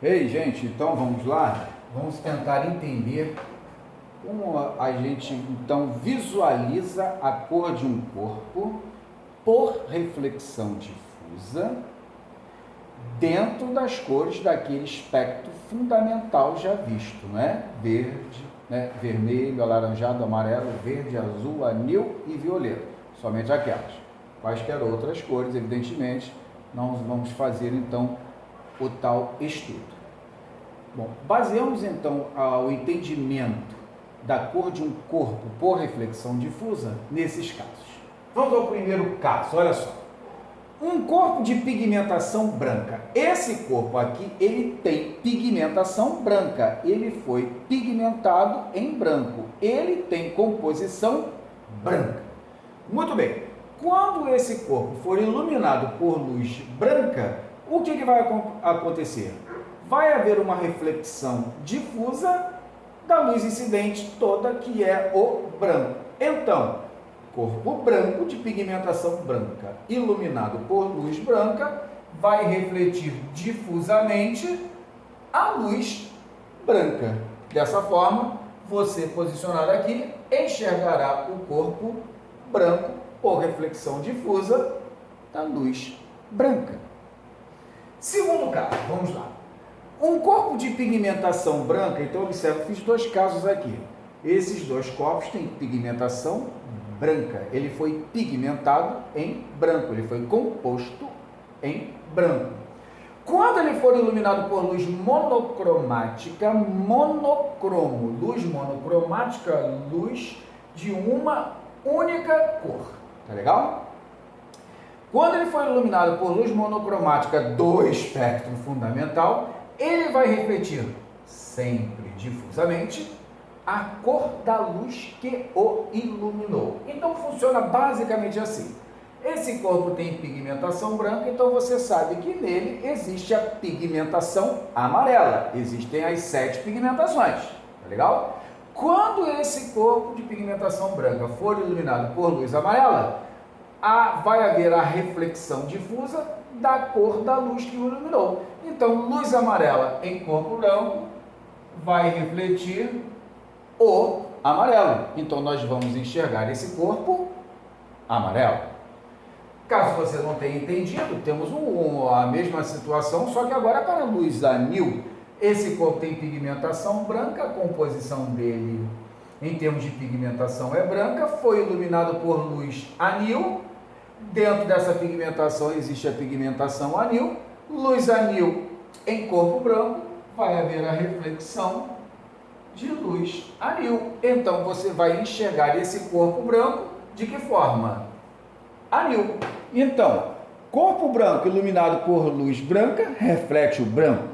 Ei, gente, então vamos lá? Vamos tentar entender como a gente então visualiza a cor de um corpo por reflexão difusa dentro das cores daquele espectro fundamental já visto, né? Verde, né? Vermelho, alaranjado, amarelo, verde, azul, anil e violeta. Somente aquelas. Quaisquer outras cores, evidentemente, nós vamos fazer então o tal estudo. Bom, baseamos então o entendimento da cor de um corpo por reflexão difusa nesses casos. Vamos ao primeiro caso, olha só. Um corpo de pigmentação branca. Esse corpo aqui, ele tem pigmentação branca. Ele foi pigmentado em branco. Ele tem composição branca. Muito bem. Quando esse corpo for iluminado por luz branca, o que vai acontecer? Vai haver uma reflexão difusa da luz incidente toda, que é o branco. Então, corpo branco de pigmentação branca, iluminado por luz branca, vai refletir difusamente a luz branca. Dessa forma, você posicionado aqui, enxergará o corpo branco por reflexão difusa da luz branca. Segundo caso, vamos lá. Um corpo de pigmentação branca, então observa, fiz dois casos aqui. Esses dois corpos têm pigmentação branca. Ele foi pigmentado em branco, ele foi composto em branco. Quando ele for iluminado por luz monocromática, monocromo, luz monocromática, luz de uma única cor. Tá legal? Quando ele for iluminado por luz monocromática do espectro fundamental, ele vai refletir sempre difusamente a cor da luz que o iluminou. Então funciona basicamente assim. Esse corpo tem pigmentação branca, então você sabe que nele existe a pigmentação amarela. Existem as 7 pigmentações, tá legal? Quando esse corpo de pigmentação branca for iluminado por luz amarela, vai haver a reflexão difusa da cor da luz que o iluminou. Então, luz amarela em corpo branco vai refletir o amarelo. Então, nós vamos enxergar esse corpo amarelo. Caso você não tenha entendido, temos a mesma situação, só que agora para a luz anil. Esse corpo tem pigmentação branca, a composição dele, em termos de pigmentação, é branca, foi iluminado por luz anil. Dentro dessa pigmentação existe a pigmentação anil. Luz anil em corpo branco, vai haver a reflexão de luz anil. Então você vai enxergar esse corpo branco de que forma? Anil. Então, corpo branco iluminado por luz branca reflete o branco.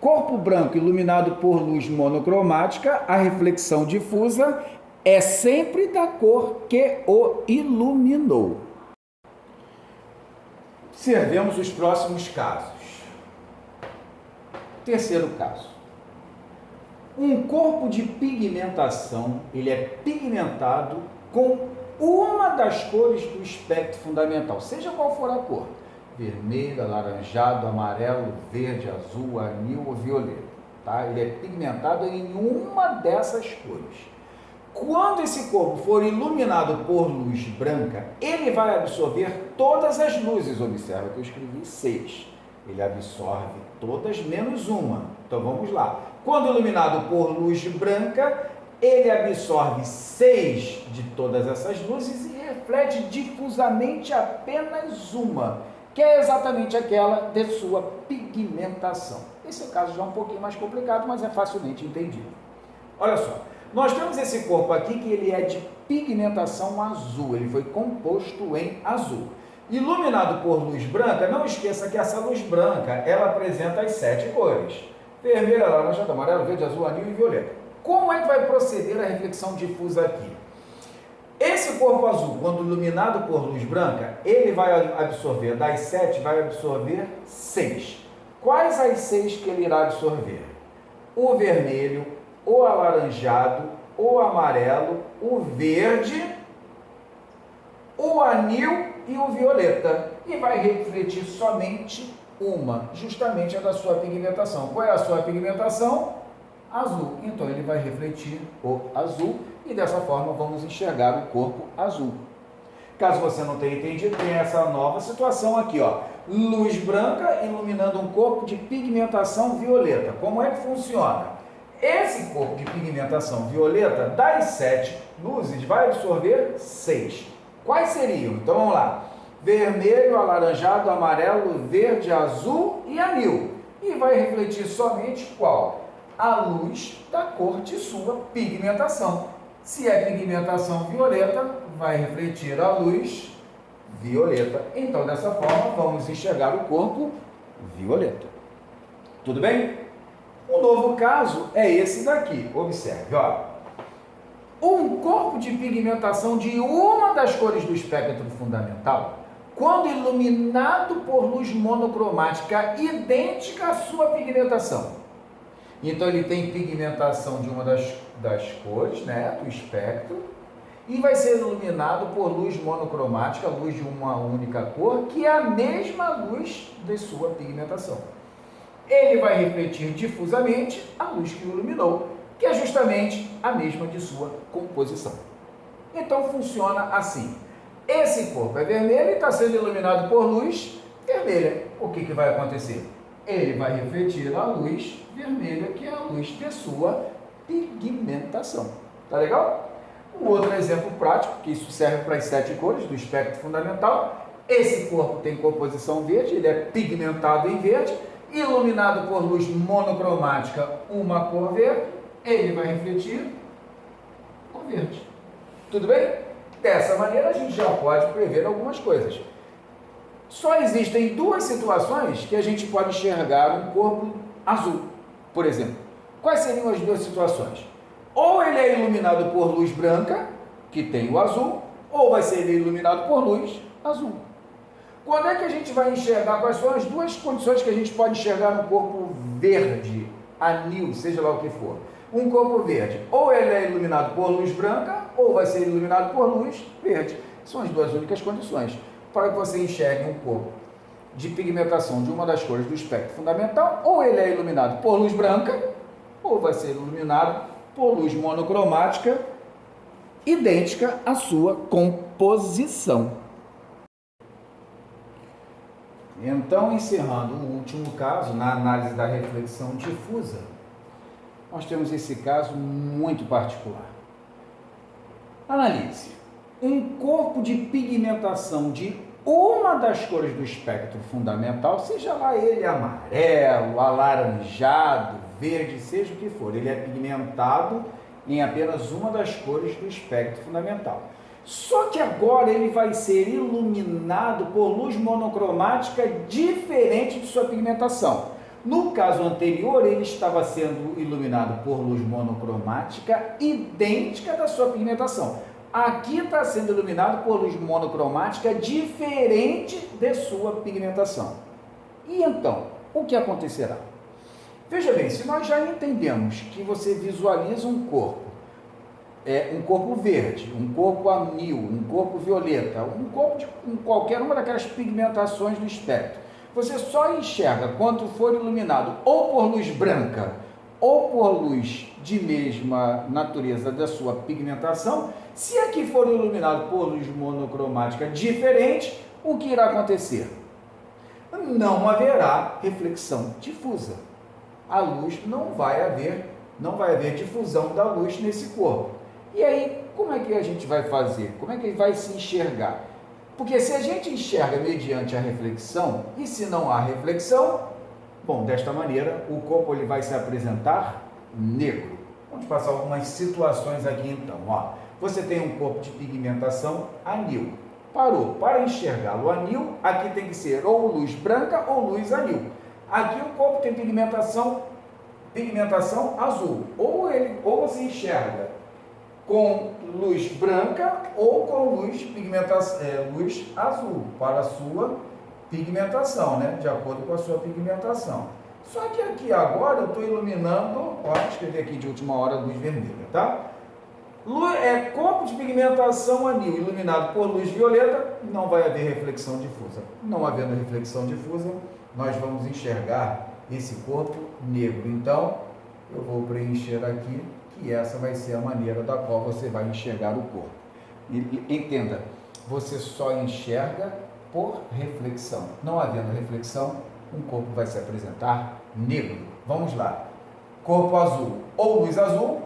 Corpo branco iluminado por luz monocromática, a reflexão difusa é sempre da cor que o iluminou. Observemos os próximos casos. Terceiro caso. Um corpo de pigmentação, ele é pigmentado com uma das cores do espectro fundamental, seja qual for a cor. Vermelho, alaranjado, amarelo, verde, azul, anil ou violeta. Tá? Ele é pigmentado em uma dessas cores. Quando esse corpo for iluminado por luz branca, ele vai absorver todas as luzes. Observa que eu escrevi 6. Ele absorve todas menos uma. Então vamos lá. Quando iluminado por luz branca, ele absorve 6 de todas essas luzes e reflete difusamente apenas uma, que é exatamente aquela de sua pigmentação. Esse caso já é um pouquinho mais complicado, mas é facilmente entendido. Olha só. Nós temos esse corpo aqui que ele é de pigmentação azul, ele foi composto em azul. Iluminado por luz branca, não esqueça que essa luz branca, ela apresenta as 7 cores. Vermelho, laranja, amarelo, verde, azul, anil e violeta. Como é que vai proceder a reflexão difusa aqui? Esse corpo azul, quando iluminado por luz branca, ele vai absorver, das 7, vai absorver 6. Quais as 6 que ele irá absorver? O vermelho, o alaranjado, o amarelo, o verde, o anil e o violeta. E vai refletir somente Uma, justamente a da sua pigmentação. Qual é a sua pigmentação? Azul. Então ele vai refletir o azul e dessa forma vamos enxergar o corpo azul. Caso você não tenha entendido, tem essa nova situação aqui, ó. Luz branca iluminando um corpo de pigmentação violeta. Como é que funciona? Esse corpo de pigmentação violeta, das 7 luzes, vai absorver 6. Quais seriam? Então vamos lá. Vermelho, alaranjado, amarelo, verde, azul e anil. E vai refletir somente qual? A luz da cor de sua pigmentação. Se é pigmentação violeta, vai refletir a luz violeta. Então, dessa forma, vamos enxergar o corpo violeta. Tudo bem? O novo caso é esse daqui. Observe, ó. Um corpo de pigmentação de uma das cores do espectro fundamental, quando iluminado por luz monocromática idêntica à sua pigmentação. Então, ele tem pigmentação de uma das cores, né, do espectro, e vai ser iluminado por luz monocromática, luz de uma única cor, que é a mesma luz de sua pigmentação. Ele vai refletir difusamente a luz que o iluminou, que é justamente a mesma de sua composição. Então, funciona assim. Esse corpo é vermelho e está sendo iluminado por luz vermelha. O que vai acontecer? Ele vai refletir a luz vermelha, que é a luz de sua pigmentação. Tá legal? Um outro exemplo prático, que isso serve para as 7 cores do espectro fundamental. Esse corpo tem composição verde, ele é pigmentado em verde, iluminado por luz monocromática, uma cor verde, ele vai refletir o verde. Tudo bem? Dessa maneira a gente já pode prever algumas coisas. Só existem 2 situações que a gente pode enxergar um corpo azul, por exemplo. Quais seriam as 2 situações? Ou ele é iluminado por luz branca, que tem o azul, ou vai ser iluminado por luz azul. Quando é que a gente vai enxergar? Quais são as 2 condições que a gente pode enxergar no corpo verde, anil, seja lá o que for? Um corpo verde, ou ele é iluminado por luz branca, ou vai ser iluminado por luz verde. São as 2 únicas condições para que você enxergue um corpo de pigmentação de uma das cores do espectro fundamental, ou ele é iluminado por luz branca, ou vai ser iluminado por luz monocromática, idêntica à sua composição. Então, encerrando o último caso, na análise da reflexão difusa, nós temos esse caso muito particular. Analise. Um corpo de pigmentação de uma das cores do espectro fundamental, seja lá ele amarelo, alaranjado, verde, seja o que for, ele é pigmentado em apenas uma das cores do espectro fundamental. Só que agora ele vai ser iluminado por luz monocromática diferente de sua pigmentação. No caso anterior, ele estava sendo iluminado por luz monocromática idêntica da sua pigmentação. Aqui está sendo iluminado por luz monocromática diferente de sua pigmentação. E então, o que acontecerá? Veja bem, se nós já entendemos que você visualiza um corpo verde, um corpo anil, um corpo violeta, um corpo com qualquer uma daquelas pigmentações do espectro, você só enxerga quando for iluminado ou por luz branca ou por luz de mesma natureza da sua pigmentação. Se aqui for iluminado por luz monocromática diferente, o que irá acontecer? Não haverá reflexão difusa. A luz não vai haver difusão da luz nesse corpo. E aí, como é que a gente vai fazer? Como é que ele vai se enxergar? Porque se a gente enxerga mediante a reflexão, e se não há reflexão, bom, desta maneira, o corpo ele vai se apresentar negro. Vamos passar algumas situações aqui então. Ó, você tem um corpo de pigmentação anil. Parou. Para enxergá-lo anil, aqui tem que ser ou luz branca ou luz anil. Aqui o corpo tem pigmentação azul. Ou você enxerga com luz branca ou com luz azul para a sua pigmentação, né? De acordo com a sua pigmentação. Só que aqui agora eu estou iluminando, ó, escrevi aqui de última hora luz vermelha, tá? Corpo de pigmentação anil iluminado por luz violeta, não vai haver reflexão difusa. Não havendo reflexão difusa, nós vamos enxergar esse corpo negro. Então, eu vou preencher aqui que essa vai ser a maneira da qual você vai enxergar o corpo. E entenda, você só enxerga por reflexão. Não havendo reflexão, um corpo vai se apresentar negro. Vamos lá. Corpo azul, ou luz azul,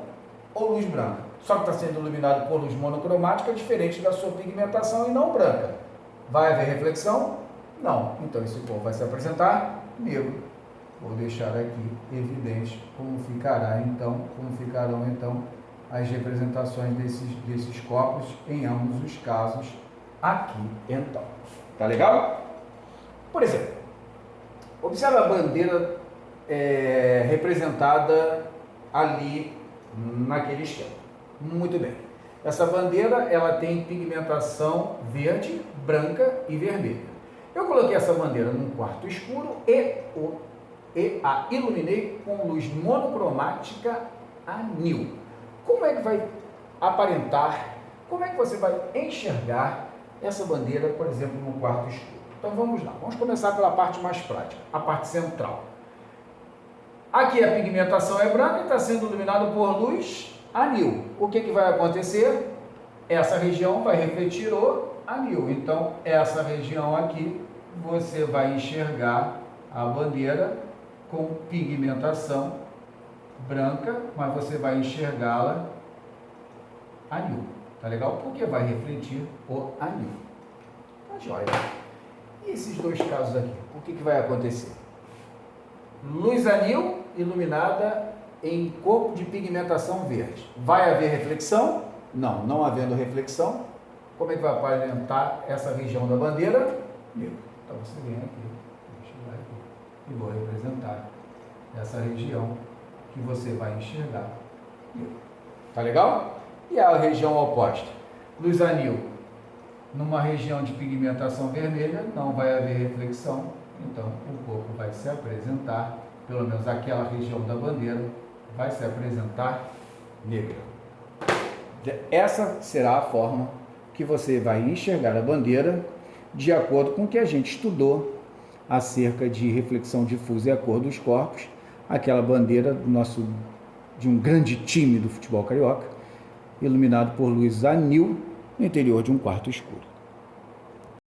ou luz branca. Só que está sendo iluminado por luz monocromática, diferente da sua pigmentação e não branca. Vai haver reflexão? Não. Então esse corpo vai se apresentar negro. Vou deixar aqui evidente como ficarão então as representações desses corpos em ambos os casos aqui então. Tá legal? Por exemplo, observe a bandeira representada ali naquele esquema. Muito bem. Essa bandeira ela tem pigmentação verde, branca e vermelha. Eu coloquei essa bandeira num quarto escuro e a iluminei com luz monocromática anil. Como é que vai aparentar, como é que você vai enxergar essa bandeira, por exemplo, no quarto escuro? Então vamos lá, vamos começar pela parte mais prática, a parte central. Aqui a pigmentação é branca e está sendo iluminado por luz anil. O que vai acontecer? Essa região vai refletir o anil. Então, essa região aqui, você vai enxergar a bandeira com pigmentação branca, mas você vai enxergá-la anil. Tá legal? Porque vai refletir o anil. Tá joia. E esses dois casos aqui? O que vai acontecer? Luz anil iluminada em corpo de pigmentação verde. Vai haver reflexão? Não, não havendo reflexão, como é que vai aparentar essa região da bandeira? Negro. Então você vem aqui, deixa eu ver aqui, e vou representar essa região que você vai enxergar. Negro. Tá legal? E a região oposta? Luz anil, numa região de pigmentação vermelha, não vai haver reflexão, então o corpo vai se apresentar, pelo menos aquela região da bandeira, vai se apresentar negra. Essa será a forma que você vai enxergar a bandeira de acordo com o que a gente estudou acerca de reflexão difusa e a cor dos corpos, aquela bandeira de um grande time do futebol carioca, iluminado por luz anil no interior de um quarto escuro.